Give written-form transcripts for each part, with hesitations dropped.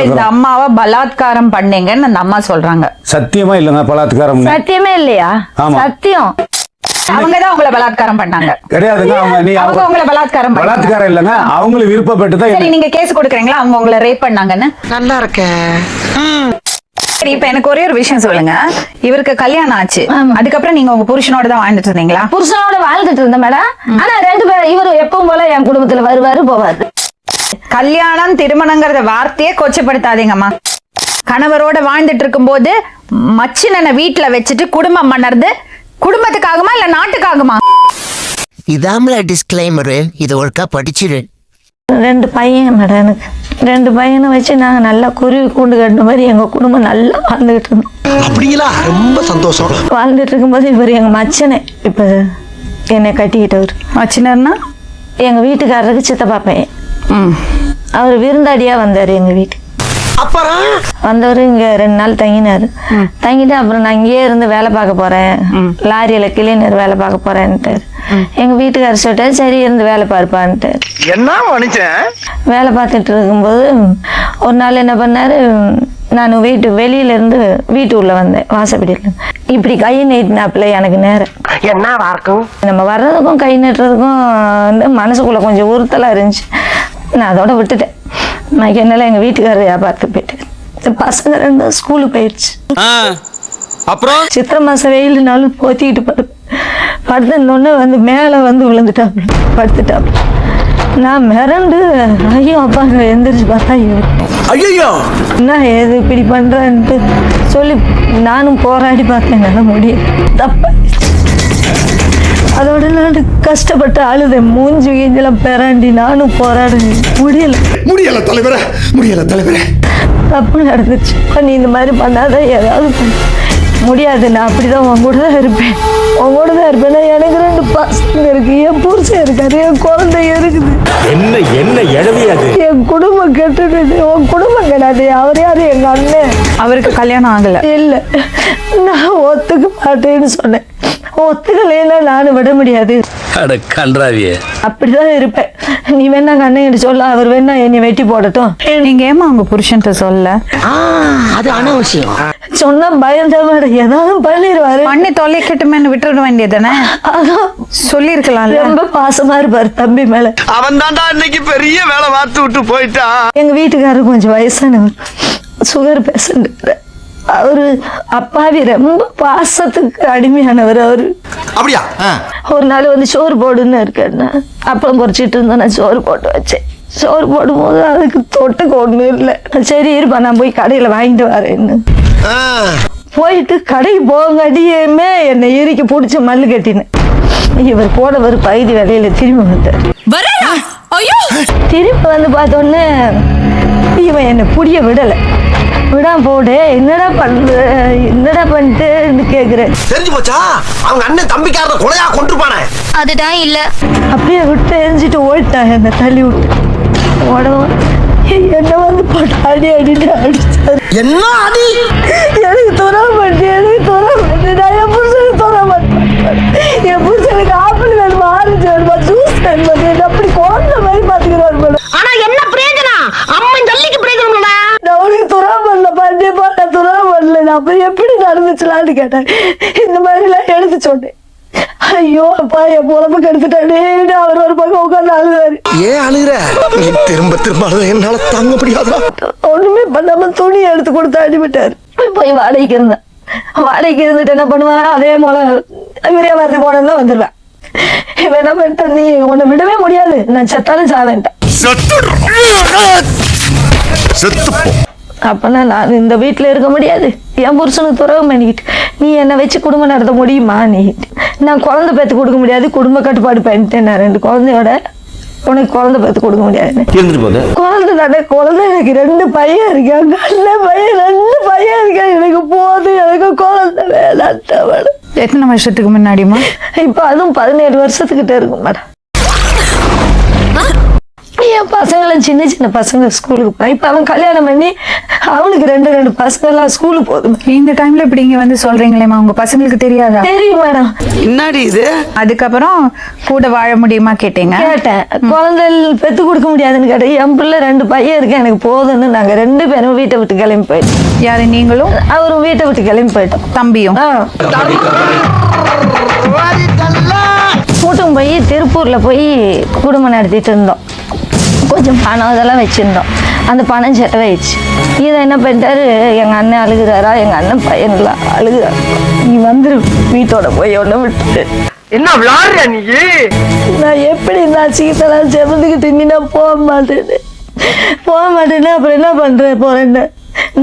இந்த அம்மாவை பலாத்காரம் பண்ணீங்கன்னு அந்த அம்மா சொல்றாங்க. சத்தியமா இல்லங்க பலாத்காரம்? சத்தியமே இல்லையா? சத்தியம். அவங்கதான் உங்களை பலாத்காரம் பண்ணாங்க. கிடையாதுங்க. அவங்க உங்களை பலாத்காரம் இல்லங்க, அவங்களுக்கு விருப்பப்பட்டு தான். சரி, நீங்க கேஸ் கொடுக்குறீங்களா அவங்க உங்களை ரேப் பண்ணாங்கன்னு? நல்லா இருக்க. சரி, இப்ப எனக்கு ஒரே ஒரு விஷயம் சொல்லுங்க. இவருக்கு கல்யாணம் ஆச்சு, அதுக்கப்புறம் நீங்க உங்க புருஷனோட தான் வாழ்ந்துட்டு இருந்தீங்களா? புருஷனோட வாழ்ந்துட்டு இருந்தேன் மேடம். ஆனா 2 பேரும் இவரு எப்பவும் போல என் குடும்பத்துல வருவாரு போவாரு. கல்யாணம் திருமணங்கிறத வார்த்தையே கொச்சப்படுத்தாதீங்கம்மா. கணவரோட வாழ்ந்துட்டு இருக்கும் போது மச்சினனை வீட்டுல வச்சுட்டு குடும்பம் பண்ணறது குடும்பத்துக்காகுமா இல்ல நாட்டுக்காகுமா? இதாமல டிஸ்க்ளைமரு, இது ஒருக்கா படிச்சிரு. 2 பையன் மேடம். எனக்கு 2 பையனை வச்சு நாங்க நல்லா குருவி கூண்டு கட்டின மாதிரி எங்க குடும்பம் நல்லா வாழ்ந்துகிட்டு இருந்தோம். அப்படிங்களா? ரொம்ப சந்தோஷம். வாழ்ந்துட்டு இருக்கும்போது இவர் எங்க மச்சனை இப்ப என்னை கட்டிக்கிட்டவர். மச்சினர்னா எங்க வீட்டுக்காரருக்கு சித்தப்பா பையன். அவர் விருந்தாடியா வந்தாரு எங்க வீட்டுக்கு. அப்புறம் வந்தவர் இங்க 2 நாள் தங்கினாரு. தங்கிட்டு அப்புறம் நான் இங்கேயே இருந்து வேலை பார்க்க போறேன், லாரியில கிளீனர் வேலை பார்க்க போறேன்ட்டு எங்க வீட்டுக்காரர் சொல்லிட்டாரு. சரி, இருந்து வேலை பார்ப்பான்ட்டு என்ன மனுஷன் வேலை பார்த்துட்டு இருக்கும்போது ஒரு நாள் என்ன பண்ணாரு, நான் வெளியில இருந்து வீட்டு உள்ள வந்தேன். வாசப்படியில இப்படி கை நீட்டினாப்புல எனக்கு நேரம் என்ன இருக்கும். நம்ம வர்றதுக்கும் கை நீட்டுறதுக்கும் வந்து மனசுக்குள்ள கொஞ்சம் உறுத்தலா இருந்துச்சு. நான் அதோட விட்டுட்டேன். நான் என்னால எங்க வீட்டுக்காரர் வியாபாரத்துக்கு போயிட்டு பசங்க 2 ஸ்கூலுக்கு போயிடுச்சு. அப்புறம் சித்திரை மாசம் வெயிலுனாலும் போத்திக்கிட்டு படுத்தோன்னு வந்து மேல வந்து விழுந்துட்டாப்புல, படுத்துட்டாப்புல. நான் மிரண்டு ஐயோ அப்பா எந்திரிச்சு பார்த்தா ஐயோ என்ன ஏது இப்படி பண்றேன்ட்டு சொல்லி நானும் போராடி பார்த்தேன். என்னால முடியல, தப்பா. அதோட நான் கஷ்டப்பட்டு அழுதேன். மூஞ்சி கீஞ்செல்லாம் பெறாண்டி நானும் போராட முடியல தலைவரே, முடியல தலைவரே. தப்பு நடந்துச்சு. நீ இந்த மாதிரி பண்ணாத, ஏதாவது முடியாது. நான் அப்படிதான் உன் கூட தான் இருப்பேன், உன் கூட தான் இருப்பேன். எனக்கு 2 பசங்க இருக்கு, என் புருஷன் இருக்காரு, என் குழந்தை இருக்குது. என்ன என்ன எழவியாது? என் குடும்பம் கெட்டுட்டு. உன் குடும்பம் கிடையாது. அவர் யாரு? எங்க அண்ணன். அவருக்கு கல்யாணம் ஆகல. இல்ல, நான் ஒத்துக்க மாட்டேன்னு சொன்னேன். ஒத்துக்கலைன்னா நானும் விட முடியாது. அப்படிதான் இருப்பேன். நீ வேணா அண்ணன் சொல்ல, அவர் வேணா என்னை வெட்டி போடட்டும். நீங்க ஏமா உங்க புருஷன்ட்ட சொல்ல? அது அனாவசியம். சொன்னா பயந்த மாதிரி ஏதாவது பண்ணிடுவாரு. பண்ணி தொலைக்கட்டுமேன்னு விட்டுட வேண்டியதானே? சொல்லி இருக்கலாம். ரொம்ப பாசமா இருப்பாரு தம்பி மேல. அவன் தாண்டா இன்னைக்கு பெரிய வேலை பார்த்து விட்டு போயிட்டான். எங்க வீட்டுக்காரர் கொஞ்சம் வயசானவர், சுகர் பேஷண்ட். அவரு அப்பாவி, ரொம்ப பாசத்துக்கு அடிமையானவர் அவரு. அப்படியா? ஒரு நாள் வந்து சோறு போடுன்னு இருக்கேன்னா அப்பளம் பொறிச்சிட்டு இருந்தேன். நான் சோறு போட்டு வச்சேன். சோறு போடும்போது அதுக்கு தொட்டுக்கு ஒண்ணு இல்லை. சரி இருப்பா, நான் போய் கடையில வாங்கிட்டு வரேன்னு போயிட்டு கடைக்கு போங்காட்டியுமே என்னை இறுக்கி பிடிச்சி மல்லு கட்டினேன். இவர் போனவர் பகுதி வேலையில திரும்பி வந்தார். திரும்பி வந்து பார்த்தோன்னே இவன் என்னை புடிய விடலை. விடாம போடு, என்னடா பண்ணிட்டு கேக்குறேன். தெரிஞ்சு போச்சா? அவங்க அண்ணன் தம்பிக்காரத கொலையா கொண்டிருப்பானே. அதுதான் இல்ல, அப்படியே விட்டு எரிஞ்சிட்டு ஓடிட்டான். என்ன தள்ளி விட்டு ஓடவும் என்ன வந்து போட்டு அடிட்டு அடிச்சாரு. என்ன அடி? எனக்கு துறா பண்ணி நான் என் புருஷனுக்கு துறா மாட்டேன். என் புருஷனுக்கு ஆப்பிள் வேணுமா, ஆரஞ்சு வேணுமா, ஜூஸ் வேணுமா, அப்படி குழந்த மாதிரி பாத்துக்கிறாரு மேடம். ஆனா என்ன பிரயோஜனம்? அம்மன் ஜல்லிக்கு பிரயோஜனம் இல்லடா. நான் உனக்கு துறா பண்ணல பண்ணிப்பா, நான் துறா பண்ணல. நான் அப்ப எப்படி நடந்துச்சலான்னு கேட்டேன். இந்த மாதிரி எல்லாம் எடுத்து சொன்னேன். ஐயோ அப்பா, என் பொழப்ப கெடுத்துட்டானே. அவர் ஒரு பக்கம் உட்கார்ந்து அழுதாரு. ஏன் அழுகுற? திரும்ப திரும்ப அழுத என்னால தாங்க முடியாதா? ஒண்ணுமே பண்ணாம துணி எடுத்து கொடுத்து அடிவிட்டாரு. போய் வாடகைக்கு இருந்தேன். வாடகைக்கு இருந்துட்டு என்ன பண்ணுவேன், அதே போல விரைவாரத்து போனதுல வந்துருவேன். இவன் என்ன பண்ணிட்டேன், நீ உன்னை விடவே முடியாது, நான் செத்தாலும் சாவேன்ட்டேன். அப்பனா நான் இந்த வீட்டுல இருக்க முடியாது, என் புருஷனுக்கு துறவு பண்ணிக்கிட்டு நீ என்னை வச்சு குடும்பம் நடத்த முடியுமா? நான் குழந்தை பேத்து கொடுக்க முடியாது, குடும்ப கட்டுப்பாடு பண்ணிட்டேன். நான் 2 குழந்தையோட உனக்கு குழந்தை பேத்து கொடுக்க முடியாது. குழந்தை தானே, குழந்தை எனக்கு 2 பையன் இருக்காங்க. நல்ல பையன் 2 பையன் இருக்காங்க. எனக்கு போதும், எனக்கு குழந்தை வேணாம். எத்தனை வருஷத்துக்கு முன்னாடிமா? இப்ப அதுவும் 17 வருஷத்துக்கிட்ட இருக்கும் மேடம். என் பசங்களும் சின்ன சின்ன பசங்க ஸ்கூலுக்கு போறான். இப்ப அவன் கல்யாணம் பண்ணி அவனுக்கு ரெண்டு பசங்க எல்லாம் ஸ்கூலுக்கு போகுது. இந்த டைம்ல இப்படி இங்க வந்து சொல்றீங்களேம்மா, உங்க பசங்களுக்கு தெரியாதா? தெரியும் மேடம். என்னடி இது? அதுக்கப்புறம் கூட வாழ முடியுமா கேட்டீங்க? கேட்டேன், குழந்தை பெத்து கொடுக்க முடியாதுன்னு கேட்டேன். என் பிள்ளை 2 பையன் இருக்கு, எனக்கு போதுன்னு நாங்க 2 பேரும் வீட்டை விட்டு கிளம்பி போயிட்டோம். யாரு, நீங்களும் அவரும் வீட்டை விட்டு கிளம்பி போயிட்டோம். தம்பியும்? கூட்டம் போய் திருப்பூர்ல போய் குடும்பம் நடத்திட்டு இருந்தோம். கொஞ்சம் பணம் இதெல்லாம் வச்சிருந்தோம். அந்த பணம் செலவாயிடுச்சு. இதை என்ன பண்ணிட்டாரு, எங்க அண்ணன் அழுகுறாரா, எங்க அண்ணன் பையன்லாம் அழுகுறாரு. நீ வந்துரு வீட்டோட போய் ஒன்று விட்டு. என்ன விளாடுற நீ? நான் எப்படி இந்த அசிங்கத்தெல்லாம் செவந்துக்கிட்டு நீ நான் போக மாட்டேன்னு அப்புறம் என்ன பண்றேன் போறேன்னு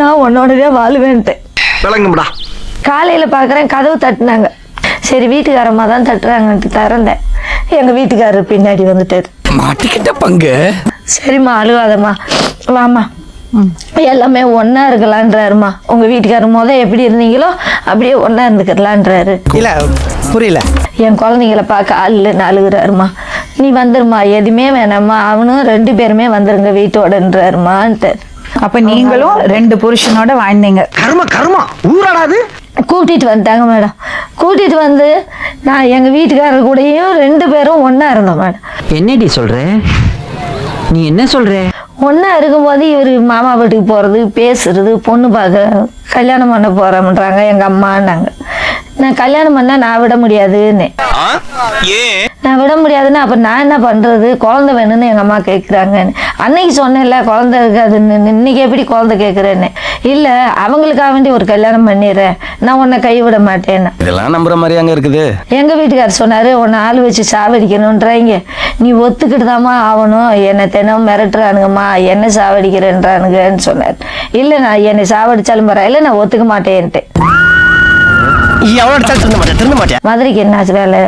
நான் உன்னோடவே வாழ்வேன்ட்டேன். விளங்கும்டா. காலையில பாக்குறேன் கதவு தட்டினாங்க. சரி வீட்டுக்காரம்மா தான் தட்டுறாங்கன்ட்டு திறந்தேன். எங்க வீட்டுக்காரர் பின்னாடி வந்துட்டாரு. மாட்டிக்கிட்ட பங்கு. சரிம்மா அழுவாதம்மா, வாமா, எல்லாமே ஒன்னா இருக்கலான்றாருமா. உங்க வீட்டுக்காரர் எப்படி இருந்தீங்களோ அப்படியே ஒன்னா இருந்துக்கலான்றாரு. இல்ல புரியல. என் குழந்தைங்களை பார்க்க ஆள் இல்லைன்னு அழுகுறாருமா. நீ வந்துருமா, எதுவுமே வேணாம்மா, அவனும் 2 பேருமே வந்துருங்க வீட்டோடன்றாருமான்ட்டு. அப்ப நீங்களும் 2 புருஷனோட வாழ்ந்தீங்க. கர்மா ஊராடாது. கூட்டிட்டு வந்துட்டாங்க மேடம். கூட்டிட்டு வந்து நான் எங்க வீட்டுக்காரர் கூடயும் 2 பேரும் ஒன்னா இருந்தோம் மேடம். என்னடி சொல்ற? நீ என்ன சொல்ற? ஒன்னா இருக்கும்போது இவர் மாமா வீட்டுக்கு போறது, பேசுறது, பொண்ணு பார்க்க கல்யாணம் பண்ண போறோம்ன்றாங்க எங்க அம்மான்னாங்க. நான் கல்யாணம் பண்ணா நான் விட முடியாதுன்னு. நான் விட முடியாதுன்னு அப்ப நான் என்ன பண்றது, குழந்தை வேணும்னு எங்க அம்மா கேட்குறாங்கன்னு. அன்னைக்கு சொன்னேன்ல குழந்தை இருக்காதுன்னு, இன்னைக்கு எப்படி குழந்தை கேட்குறேன்னு. இல்ல அவங்களுக்காக வேண்டி ஒரு கல்யாணம் பண்ணிடுறேன், நான் உன்னை கைவிட மாட்டேன்னு. இதெல்லாம் நம்புற மாதிரி அங்க இருக்குது. எங்க வீட்டுக்காரர் சொன்னாரு, உன்னை ஆள் வச்சு சாவடிக்கணும்ன்றாங்க, நீ ஒத்துக்கிட்டு தாமா ஆகணும், என்னை தினம் மிரட்டுறானுங்கம்மா, என்ன சாவடிக்கிறேன்றானுங்கன்னு சொன்னார். இல்ல நான் என்னை சாவடிச்சாலும் பரவாயில்ல, நான் ஒத்துக்க மாட்டேன்ட்டு. திரும்ப மாட்டேன். மதுரைக்கு என்னாச்சு வேலை,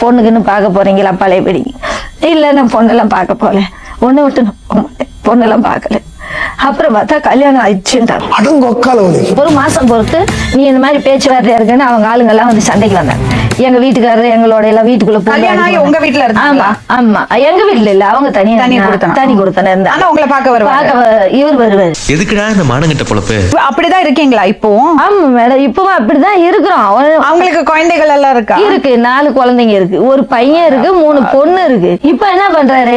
பொண்ணுக்குன்னு பார்க்க போறீங்களா பழையபடி? இல்ல நான் பொண்ணெல்லாம் பார்க்க போல, ஒண்ணு விட்டு நான் போக மாட்டேன், பொண்ணெல்லாம் பார்க்கல. அப்புறம் பார்த்தா கல்யாணம் ஆயிடுச்சுன்றாங்க. ஒரு மாசம் பொறுத்து நீ இந்த மாதிரி பேச்சுவார்த்தையா இருக்குன்னு அவங்க ஆளுங்க எல்லாம் வந்து சண்டைக்கு வந்தாங்க. எங்க வீட்டுக்காரரு எங்களோட எல்லாம் வீட்டுக்குள்ள கல்யாணம் ஆகி உங்க வீட்டுல இருந்தாங்களா? ஆமா எங்க வீட்டுல இல்ல, அவங்க தனி கொடுத்தன இருந்தா. ஆனா உங்களை பார்க்க வருவாங்க. இவர் வருவாரு. எதுக்குடா இந்த மானங்கிட்ட பொழப்பு? அப்படிதான் இருக்கீங்களா இப்போ? ஆமா மேடம், இப்பவும் அப்படிதான் இருக்கிறோம். அவங்களுக்கு குழந்தைகள் எல்லாம் இருக்கா? இருக்கு, 4 குழந்தைங்க இருக்கு, ஒரு பையன் இருக்கு, 3 பொண்ணு இருக்கு. இப்ப என்ன பண்றாரு,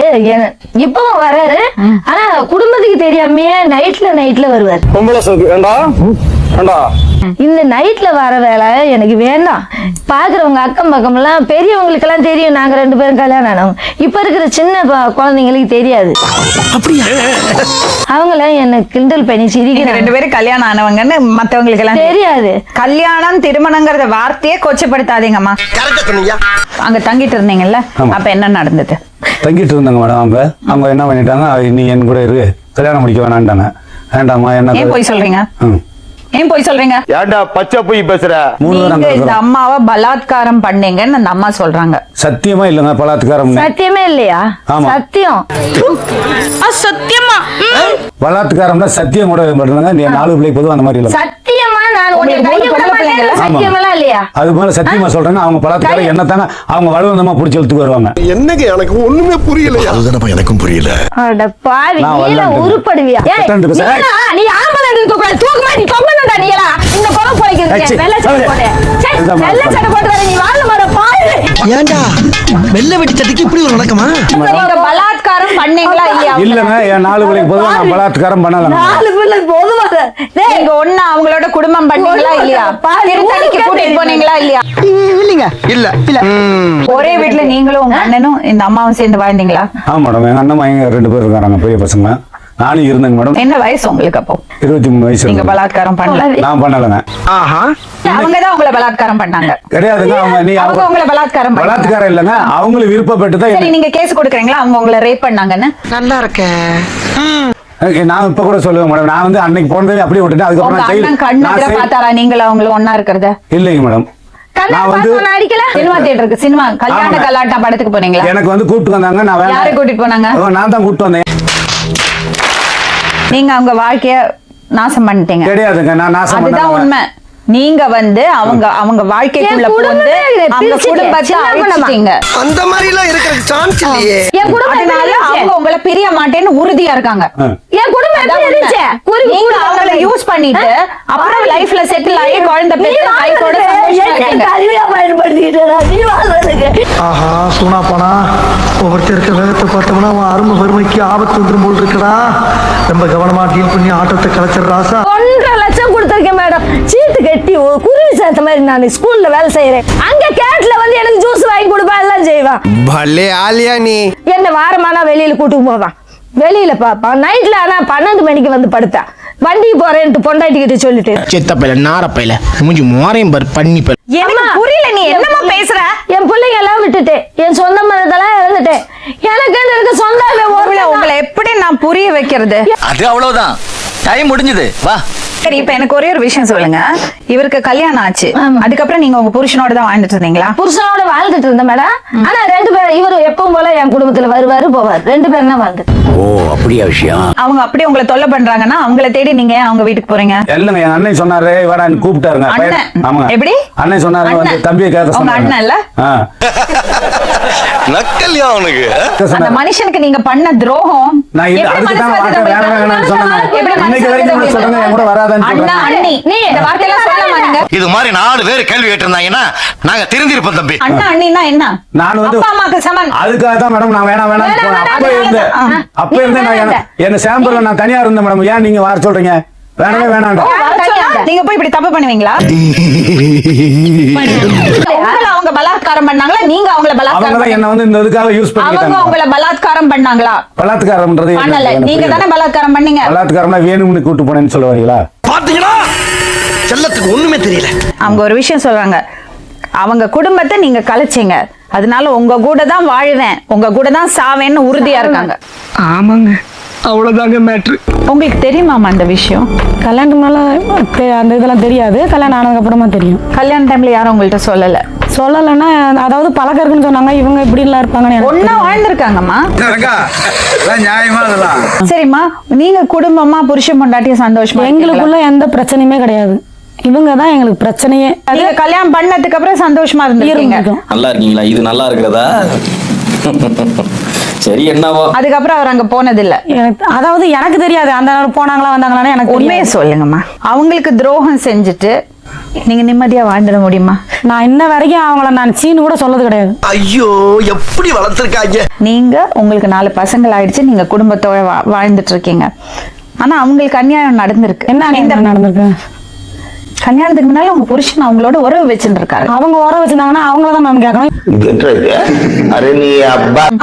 இப்பவும் வர்றாரு, ஆனா குடும்பத்துக்கு தெரியாமையே நைட்ல வருவாரு. இந்த நைட்ல வர வேலை எனக்கு வேண்டாம். பாக்குறவங்க அக்கம் பக்கம் எல்லாம் பெரியவங்களுக்கு எல்லாம் தெரியும் நாங்க 2 பேரும் கல்யாணம் ஆனவங்க. இப்ப இருக்கிற சின்ன குழந்தைங்களுக்கு தெரியாது. அவங்கள என்ன கிண்டல் பண்ணி சிரிக்கிறாங்க. 2 பேரும் கல்யாணம் ஆனவங்கன்னு மத்தவங்களுக்கு எல்லாம் தெரியாது. கல்யாணம் திருமணங்கிறத வார்த்தையே கொச்சப்படுத்தாதீங்கம்மா. அங்க தங்கிட்டு இருந்தீங்கல்ல, அப்ப என்ன நடந்தது? தங்கிட்டு இருந்தாங்க மேடம். அவங்க என்ன பண்ணிட்டாங்க, நீ என் கூட இருக்கு, கல்யாணம் முடிக்க வேணான்ட்டாங்க. வேண்டாமா, என்ன ஏன் போய் சொல்றீங்க? ஏன் போய் சொல்றீங்க? ஏன்டா பச்சை போய் பேசுற? நீங்க இந்த அம்மாவை பலாத்காரம் பண்ணீங்கன்னு அந்த அம்மா சொல்றாங்க. சத்தியமா இல்லங்க, பலாத்காரம். சத்தியமே இல்லையா? சத்தியம். சத்தியமா? பலாத்காரம்னா சத்தியம் கூட பண்ணுங்க. நீ 4 பிள்ளை பொதுவா அந்த மாதிரி இல்ல. சத்தியமா நான் உன்னை கைய விட மாட்டேன். சத்தியமெல்லாம் இல்லையா? அது மேல சத்தியமா சொல்றாங்க. அவங்க பலாத்காரம் என்ன தாங்க அவங்க வலுவந்தமா புடிச்சு இழுத்துக்கு வருவாங்க. என்னங்க எனக்கு ஒண்ணுமே புரியல. அதுதானப்பா எனக்கும் புரியல. அட பாவி, நீல உருப்படுவியா? நீ ஆம்பளை இருக்க கூடாது, தூக்குமா நீ தொங்கனடா நீலா. இந்த கொலை போய்க்கிறீங்க. வெள்ளை சட்டை போடு. வெள்ளை சட்டை போட்டு வர நீ வாழ மாற பாரு. ஏன்டா வெள்ளை வெட்டி சட்டைக்கு இப்படி ஒரு நடக்குமா? நீங்க பலாத்காரம் பண்ணீங்களா இல்லையா? இல்லங்க, என் 4 பிள்ளைக்கு பொதுவா நான் பலாத்காரம் பண்ணல. 4 பிள்ளை பொதுவா நீங்க ஒண்ணு அவங்களோட குடும்பம் பண்ணீங்களா இல்லையா? திருத்தணிக்கு கூட்டிட்டு போனீங்களா இல்லையா? இல்லங்க. இல்ல. ஒரே வீட்டுல நீங்களும் உங்க அண்ணனும் இந்த அம்மாவும் சேர்ந்து வாழ்ந்தீங்களா? ஆமா மேடம், எங்க அண்ணன் எங்க 2 பேர் இருக்காங்க, பெரிய பசங்க. நானும் இருந்தேங்க மேடம். என்ன வயசு உங்களுக்கு அப்போ? 23 வயசு. நீங்க பலாத்காரம் பண்ணல? நான் பண்ணலங்க. அவங்கதான் உங்களை பலாத்காரம் பண்ணாங்க. கிடையாதுங்க. அவங்க உங்களை பலாத்காரம் பண்ணாங்க. பலாத்காரம் இல்லங்க, அவங்களும் விருப்பப்பட்டு தான். சரி, நீங்க கேஸ் கொடுக்குறீங்களா அவங்க உங்களை ரேப் பண்ணாங்கன்னு? நல்லா இருக்க. நான் இப்ப கூட சொல்லுவேன் மேடம், நான் வந்து அன்னைக்கு போனதே அப்படியே விட்டுட்டேன். உங்க அண்ணன் கண்ணு பார்த்தாரா நீங்களும் அவங்களும் ஒன்னா இருக்கிறத? இல்லைங்க மேடம். நான் வந்து சினிமா தியேட்டருக்கு, சினிமா கல்யாண கலாட்டா படத்துக்கு போனீங்களா? எனக்கு வந்து கூப்பிட்டு வந்தாங்க. நான் யாரை கூட்டிட்டு போனாங்க? நான் தான் கூப்பிட்டு வந்தேன். நீங்க அவங்க வாழ்க்கைய நாசம் பண்ணிட்டீங்க. கிடையாதுங்க, நான் நாசம் அதுதான் உண்மை. நீங்க வந்து அவங்க வாழ்க்கைக்குள்ள என் போந்து குடும்பமே அவங்க பிரிச்சுட்டு, குடும்பத்தை சின்ன குடும்பமா. அழிச்சிட்டீங்க. அந்த மாதிரி எல்லாம் இருக்கிறதுக்கு சான்ஸ் இல்லையே. என் குடும்பம் எப்படி அதனால இருந்துச்சு? அவங்க உங்களை பிரிய மாட்டேன்னு உறுதியா இருக்காங்க. என் குடும்பம் அதான் எப்படி உண்மை. இருந்துச்சு? நீங்க அவங்கள யூஸ் பண்ணிட்டு அப்புறம் லைஃப்ல செட்டில் ஆகி குழந்தை பெற்று லைஃபோட சந்தோஷமா இருக்கீங்க. கல்வியா பயன்படுத்திக்கிட்டா நீ வாழ்றதுக்கு ஆஹா சூனா போனா ஒவ்வொருத்தர் இருக்க வேகத்தை பார்த்தோம்னா அவன் அருமை வறுமைக்கு ஆபத்து வந்துடும் போல் இருக்கடா. ரொம்ப கவனமா டீல் பண்ணி ஆட்டத்தை கலைச்சர் ராசா. 1.5 லட்சம் கொடுத்திருக்கேன் மேடம். சீட்டு கட்டி ஒரு குருவி சேர்த்த மாதிரி நான் ஸ்கூல்ல வேலை செய்யறேன். அங்க கேட்ல வந்து எனக்கு ஜூஸ் வாங்கி கொடுப்பேன், எல்லாம் செய்வான். பலே ஆலியா நீ. என்ன வாரமானா வெளியில கூட்டிட்டு போவான், வெளியில பாப்பான். நைட்ல ஆனா 12 மணிக்கு வந்து படுப்பேன். வண்டிக்கு போறேன்ட்டு பொண்டாட்டிக்கிட்ட சொல்லிட்டு சித்தப்பையில நாரப்பையில மூஞ்சி மோரையும் பர் பண்ணி பர். எனக்கு புரியல நீ என்னமா பேசுற? என் பிள்ளைங்க எல்லாம் விட்டுட்டேன், என் சொந்த மதத்தெல்லாம் இழந்துட்டேன். எனக்கு இருக்க சொந்தமே உங்களை எப்படி நான் புரிய வைக்கிறது? அது அவ்வளவுதான், டைம் முடிஞ்சது, வா. சரி, இப்ப எனக்கு ஒரே ஒரு விஷயம் சொல்லுங்க. இவருக்கு கல்யாணம் ஆச்சு, அதுக்கப்புறம் நீங்க உங்க புருஷனோட தான் வாழ்ந்துட்டு இருந்தீங்களா? புருஷனோட வாழ்ந்துட்டு இருந்தேன் மேடம். ஆனா 2 பேர் இவரு எப்பவும் போல என் குடும்பத்துல வருவாரு போவாரு. 2 பேரும் தான் வாழ்ந்துட்டு. ஓ அப்படியா விஷயம்? அவங்க அப்படியே உங்களை தொல்லை பண்றாங்கன்னா அவங்கள தேடி நீங்க ஏன் அவங்க வீட்டுக்கு போறீங்க? இல்லங்க, என் அண்ணன் சொன்னாரு வாடா கூப்பிட்டாருங்க. அண்ணன்? ஆமா. எப்படி? அண்ணன் சொன்னாரு வந்து அண்ணன். தம்பியை கேட்க உங்க சொன்னாங்க. அண்ணன் இல்ல? நக்கல்யா அவனுக்கு. அந்த மனுஷனுக்கு நீங்க பண்ண துரோகம் நான் இல்ல, எப்படி அதுக்கு தான் மனசு வார்த்தை வருது வேணாம் வேணாம்னு சொன்னேன். எப்படி மனசு இன்னைக்கு வரைக்கும் வருது நான் சொல்றேன், என் கூட வராதன்னு அண்ணா, சொல்றேன். அண்ணி, நீ இந்த வார்த்தையெல்லாம் சொல்லலாமா நீங்க? இது மாதிரி 4 பேர் கேள்வி கேட்டிருந்தாங்கன்னா நாங்க தெரிஞ்சிருப்போம் தம்பி. அண்ணா அண்ணின்னா என்ன? நான் வந்து அப்பா அம்மாக்கு சமன். அதுக்காக தான் மேடம் நான் வேணாம் வேணாம், அப்ப இருந்தேன். வேணாம். அப்ப இருந்தேன் நான் என்ன சாம்பிள் நான் தனியா இருந்தேன் மேடம். ஏன் நீங்க வர சொல்றீங்க? வேணவே வேணாண்டா. நீங்க போய் இப்படி தப்பு பண்ணுவீங்களா? உங்களை அவங்க பலாத்காரம் பண்ணாங்களா? நீங்க அவங்கள அவங்க பலாத்காரம் தான் என்ன வந்து இந்த இதுக்காக யூஸ் அவங்க பண்ணிட்டாங்க. உங்களை பலாத்காரம் பண்ணாங்களா? பலாத்காரம்ன்றது பண்ணல, நீங்க தானே பலாத்காரம் பண்ணீங்க. பலாத்காரம்னா வேணும்னு கூட்டு போனேன்னு சொல்ல வரீங்களா? பாத்தீங்களா, செல்லத்துக்கு ஒண்ணுமே தெரியல. அவங்க ஒரு விஷயம் சொல்றாங்க, அவங்க குடும்பத்தை நீங்க கலைச்சீங்க, அதனால உங்க கூட தான் வாழ்வேன், உங்க கூட தான் சாவேன்னு உறுதியா இருக்காங்க. ஆமாங்க, அவ்வளவுதாங்க மேட்ரு. உங்களுக்கு தெரியுமாமா அந்த விஷயம்? கல்யாணத்துனால அந்த இதெல்லாம் தெரியாது, கல்யாணம் ஆனதுக்கு அப்புறமா தெரியும். கல்யாண டைம்ல யாரும் உங்கள்ட்ட சொல்லல? சொல்லலைன்னா அதாவது பழக்கம் இருக்குன்னு சொன்னாங்க. இவங்க இப்படி எல்லாம் இருப்பாங்கன்னு எனக்கு ஒன்னா வாழ்ந்திருக்காங்கம்மா. நியாயமா அதெல்லாம். சரிம்மா, நீங்க குடும்பமா புருஷன் பொண்டாட்டிய சந்தோஷமா எங்களுக்குள்ள எந்த பிரச்சனையுமே கிடையாது. இவங்க தான் எங்களுக்கு பிரச்சனையே. நீங்க கல்யாணம் பண்ணதுக்கு அப்புறம் சந்தோஷமா இருந்திருக்கீங்க. நல்லா இருக்கீங்களா? இது நல்லா இருக்கிறதா? சரி, என்னவோ. அதுக்கப்புறம் அவர் அங்க போனதில்ல. அதாவது எனக்கு தெரியாது அந்த நேரம் போனாங்களா வந்தாங்களான்னு எனக்கு உண்மையை தெரியாது. சொல்லுங்கம்மா, அவங்களுக்கு துரோகம் செஞ்சுட்டு நீங்க நிம்மதியா வாழ்ந்துட முடியுமா? நான் இன்ன வரைக்கும் அவங்கள நான் சீனு கூட சொல்லது கிடையாது. ஐயோ எப்படி வளர்த்திருக்காங்க. நீங்க உங்களுக்கு 4 பசங்கள் ஆயிடுச்சு, நீங்க குடும்பத்தோட வாழ்ந்துட்டு இருக்கீங்க. ஆனா அவங்களுக்கு அநியாயம் நடந்திருக்கு. என்ன அநியாயம் நடந்திருக்கு? கல்யாணத்துக்கு முன்னால உங்க புருஷன் அவங்களோட உறவு வச்சுட்டு இருக்காரு. அவங்க உரம் வச்சிருந்தாங்கன்னா அவங்கள தான் மேம் கேட்கணும்.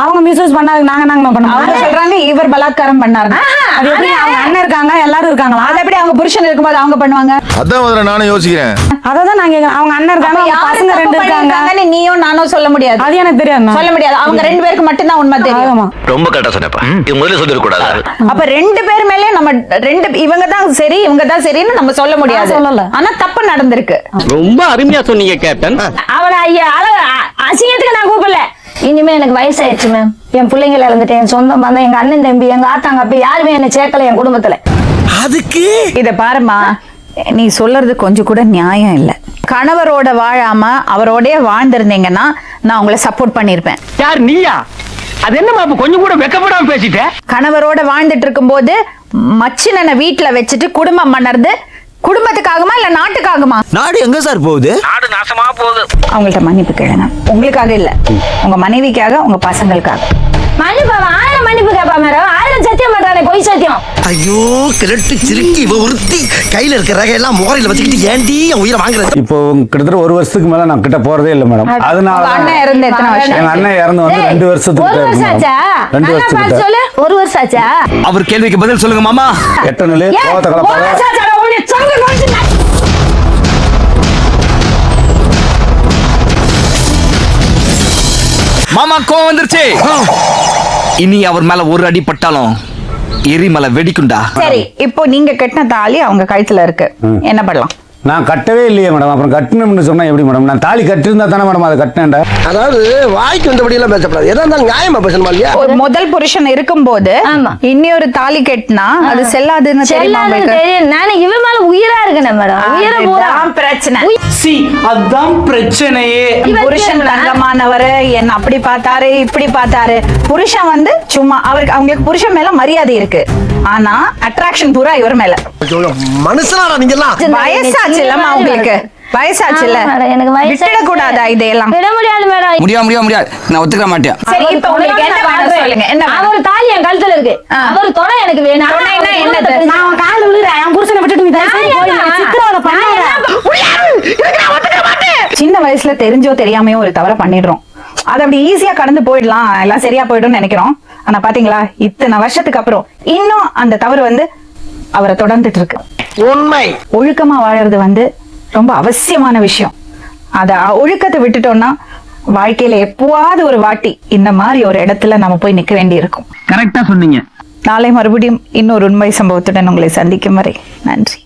அவங்க மிஸ்யூஸ் பண்ணாது, நாங்க அவங்க பண்ணோம். சொல்றாங்க இவர் பலாத்காரம் பண்ணாரு. அது எப்படி அவங்க அண்ணன் இருக்காங்க எல்லாரும் இருக்காங்களா? அது எப்படி அவங்க புருஷன் இருக்கும்போது அவங்க பண்ணுவாங்க? அதான் முதல்ல நானும் யோசிக்கிறேன். அததான் நான் கேக்குறேன். அவங்க அண்ணன் இருக்காங்க, அவங்க யாரு பசங்க தப்பு 2 இருக்காங்க. பண்ணிருக்காங்கன்னு நீயும் நானும் சொல்ல முடியாது. அது எனக்கு தெரியாது. சொல்ல முடியாது. அவங்க 2 பேருக்கு மட்டும் தான் உண்மை தெரியும். ஆமா. ரொம்ப கரெக்டா சொன்னப்பா, இது முதல்ல சொல்லிடக்கூடாது. அப்ப 2 பேர் மேலயும் நம்ம இவங்க தான் சரி இவங்க தான் சரின்னு நம்ம சொல்ல முடியாது. சொல்லல. ஆனா தப்பு நடந்திருக்கு. ரொம்ப அருமையா சொன்னீங்க கேப்டன். அவளை அசிங்கத்துக்கு நான் கூப்பிடல. இனிமே எனக்கு வயசாயிடுச்சு மேம். என் பிள்ளைங்களை இழந்துட்டேன், என் சொந்தம் பந்தம், எங்க அண்ணன் தம்பி, எங்க ஆத்தாங்க அப்ப யாருமே என்ன சேர்க்கல என் குடும்பத்துல. அதுக்கு இத பாருமா, நீ சொல்றது கொஞ்சம் கூட நியாயம் இல்ல. கணவரோட வாழாம அவரோடய வாழ்ந்திருந்தீங்கன்னா நான் உங்களை சப்போர்ட் பண்ணிருப்பேன். யார் நீயா? அது என்னமா இப்ப கொஞ்சம் கூட வெக்கப்படாம பேசிட்ட? கணவரோட வாழ்ந்துட்டு இருக்கும்போது மச்சினனை வீட்டுல வச்சுட்டு குடும்பம் பண்ணறது குடும்பத்துக்காகுமா இல்ல நாட்டுக்காகுமா? நாடு எங்க சார் போகுது? நாடு நாசமா போகுது. அவங்கள்ட்ட மன்னிப்பு கேளுங்க. உங்களுக்காக இல்ல, உங்க மனைவிக்காக, உங்க பசங்களுக்காக. மன்னிப்பு 1000 மன்னிப்பு கேப்பா மேடம். 1000 சத்தியம் பண்றானே, பொய் சத்தியம். ஐயோ கிழட்டு சிரிக்கி இவ ஒருத்தி கையில இருக்கிற ரகை எல்லாம் முகரையில வச்சுக்கிட்டு ஏண்டி என் உயிரை வாங்குறது? இப்போ கிட்டத்தட்ட 1 வருஷத்துக்கு மேல நான் கிட்ட போறதே இல்லை மேடம். அதனால உங்க அண்ணன் இறந்து எத்தனை வருஷம்? எங்க அண்ணன் இறந்து வந்து 2 வருஷத்துக்கு 1 வருஷம் ஆச்சா? 2 நல்லா பார்த்து வருஷத்துக்கு சொல்லு. 1 வருஷம் ஆச்சா? அவர் கேள்விக்கு பதில் சொல்லுங்க மாமா. எட்ட நிலை கோவத்தை ஒரு கலப்பாத. வருஷம் ஆச்சாடா, உன்னை சொல்லு, நோண்டினா. மாமா கோவம் வந்துருச்சு. இனி அவர் மேல ஒரு அடி பட்டாலும் எரிமலை வெடிக்குண்டா. சரி, இப்போ நீங்க கட்டின தாலி அவங்க கழுத்துல இருக்கு, என்ன பண்ணலாம்? நான் கட்டவே இல்லையே மேடம். அப்புறம் கட்டணும்னு சொன்னா எப்படி மேடம்? நான் தாலி கட்டிருந்தா தானே மேடம் அதை கட்டினேன்டா. அதாவது வாய்க்கு வந்தபடி எல்லாம் பேசப்படாது. எதா இருந்தாலும் நியாயமா பேசணுமா இல்லையா? ஒரு முதல் புருஷன் இருக்கும்போது ஆமா. இன்னொரு தாலி கட்டினா அது செல்லாதுன்னு தெரியுமா செல்லாதுன்னு உங்களுக்கு? தெரியும். நான் இவன் மேல உயிரா இருக்கேன் மேடம். உயிரை பூரா அதுதான் பிரச்சனை. அதான் பிரச்சனையே. புருஷன் தங்கமானவர் என்ன அப்படி பார்த்தாரு இப்படி பார்த்தாரு. புருஷன் வந்து சும்மா அவங்களுக்கு புருஷன் மேல மரியாதை இருக்கு, ஆனா அட்ராக்ஷன் பூரா இவர் மேல. மனுஷனாடா நீங்க எல்லாம். வயசாச்சு இல்லம்மா உங்களுக்கு, வயசாச்சு இல்ல, ஆமா மேடம், எனக்கு வயசாச்சு. விட்டுட கூடாதா இதெல்லாம்? விட முடியாது மேடம். முடியாது நான் ஒத்துக்க மாட்டேன். சரி, இப்ப உங்களுக்கு என்ன வேணும் சொல்லுங்க. என்ன வேணும்? அவர் தாலி என் கழுத்துல இருக்கு, அவர் துணை எனக்கு வேணும். துணைன்னா என்னது? நான் அவன் கால விழுறேன், என் புருஷனை விட்டுட்டு நீ தயவு செய்து போய் நான் சித்திரவதை பண்ணாத. சின்ன வயசுல தெரிஞ்சோ தெரியாமையோ ஒரு தவற பண்ணிடுறோம். அது அப்படி ஈஸியா கடந்து போயிடலாம், எல்லாம் சரியா போயிடும் நினைக்கிறோம். ஆனா பாத்தீங்களா, இத்தனை வருஷத்துக்கு அப்புறம் இன்னும் அந்த தவறு வந்து அவரை தொடர்ந்துட்டு இருக்கு. உண்மை. ஒழுக்கமா வாழறது வந்து ரொம்ப அவசியமான விஷயம். அத ஒழுக்கத்தை விட்டுட்டோம்னா வாழ்க்கையில எப்பவாவது ஒரு வாட்டி இந்த மாதிரி ஒரு இடத்துல நம்ம போய் நிக்க வேண்டி இருக்கும். கரெக்டா சொன்னீங்க. நாளை மறுபடியும் இன்னொரு உண்மை சம்பவத்துடன் உங்களை சந்திக்கும் வரை நன்றி.